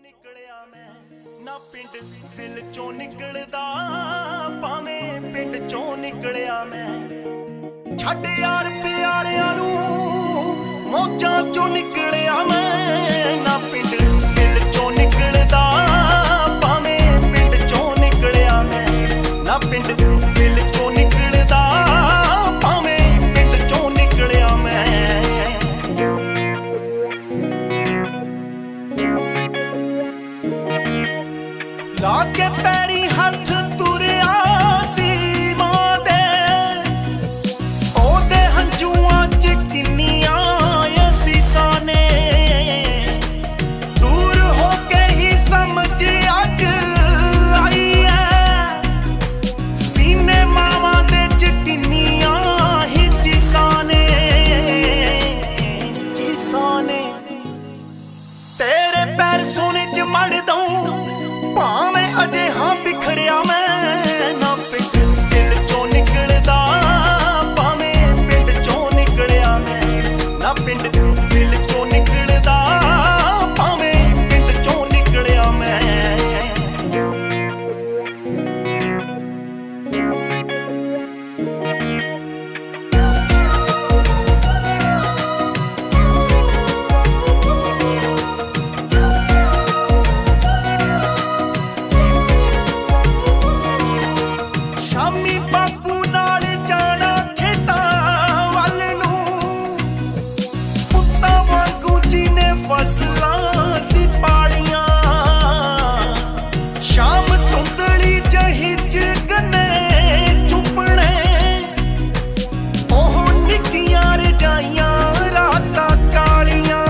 ਨਿਕਲਿਆ ਮੈਂ ਨਾ ਪਿੰਡ ਦਿਲ ਚੋਂ ਨਿਕਲਦਾ ਭਾਵੇਂ ਪਿੰਡ ਚੋਂ ਨਿਕਲਿਆ ਮੈਂ ਛੱਡ ਯਾਰ ਪਿਆਰਿਆਂ ਨੂੰ ਮੌਜਾਂ ਚੋਂ ਨਿਕਲਿਆ ਮੈਂ ਨਾ ਪਿੰਡ ਦਿਲ ਚੋਂ ਨਿਕਲਦਾ ਭਾਵੇਂ ਪਿੰਡ ਚੋਂ ਨਿਕਲਿਆ ਮੈਂ ਨਾ ਪਿੰਡ ਦਿਲ ਚੋਂ ਨਿਕਲਦਾ ਭਾਵੇਂ ਪਿੰਡ ਚੋਂ ਨਿਕਲਿਆ ਮੈਂ ਲਾ ਕੇ ਪੈਰੀ ਹੱਥ ਤੁਰਿਆ ਸੀ ਮਾਂ ਦੇ ਉਹਦੇ ਹੰਝੂਆਂ ਚ ਕਿੰਨੀਆਂ ਅਸੀਸਾਂ ਨੇ ਦੂਰ ਹੋ ਕੇ ਹੀ ਸਮਝ ਅੱਜ ਆਈ ਐ ਸੀਨੇ ਮਾਵਾਂ ਦੇ ਚ ਕਿੰਨੀਆਂ ਹੀ ਚੀਸਾਂ ਨੇ ਤੇਰੇ ਪੈਰ ਸੋਨੇ ਚ ਮੜ ਦਊਂ ਭਾਵੇਂ ਅਜੇ ਹਾਂ ਬਿਖੜਿਆ ਮੈਂ ਨਾ ਪਿੰਡ ਦਿਲ ਚੋਂ ਨਿਕਲਦਾ ਭਾਵੇਂ ਪਿੰਡ ਚੋਂ ਨਿਕਲਿਆ ਮੈਂ ਨਾ ਪਿੰਡ ਦਿਲ ਚੋਂ ਨਿਕਲਦਾ ਭਾਵੇਂ ਪਿੰਡ ਚੋਂ ਨਿਕਲਿਆ ਮੈਂ ਸ਼ਾਮੀ ਬਾਪੂ ਨਾਲ ਜਾਣਾ ਖੇਤਾਂ ਵੱਲ ਨੂੰ ਪੁੱਤਾਂ ਵਾਂਗੂ ਜਿਹਨੇ ਫਸਲਾਂ ਸੀ ਪਾਲੀਆਂ ਸ਼ਾਮ ਧੁੰਦਲੀ ਜਿਹੀ ਚ ਗੰਨੇ ਚੁੱਪਣੇ ਉਹ ਨਿੱਕੀਆਂ ਰਜਾਈਆਂ ਰਾਤਾਂ ਕਾਲੀਆਂ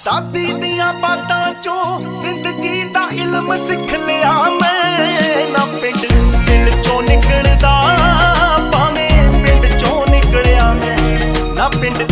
ਦਾਦੀ ਦੀਆਂ ਬਾਤਾਂ ਚੋਂ ਜ਼ਿੰਦਗੀ ਦਾ ਇਲਮ ਸਿੱਖ ਲਿਆ ਮੈਂ ਨਾ ਪਿੰਡ ਦਿਲ ਚੋਂ ਨਿਕਲਦਾ ਭਾਵੇਂ ਪਿੰਡ ਚੋਂ ਨਿਕਲਿਆ ਮੈਂ ਨਾ ਪਿੰਡ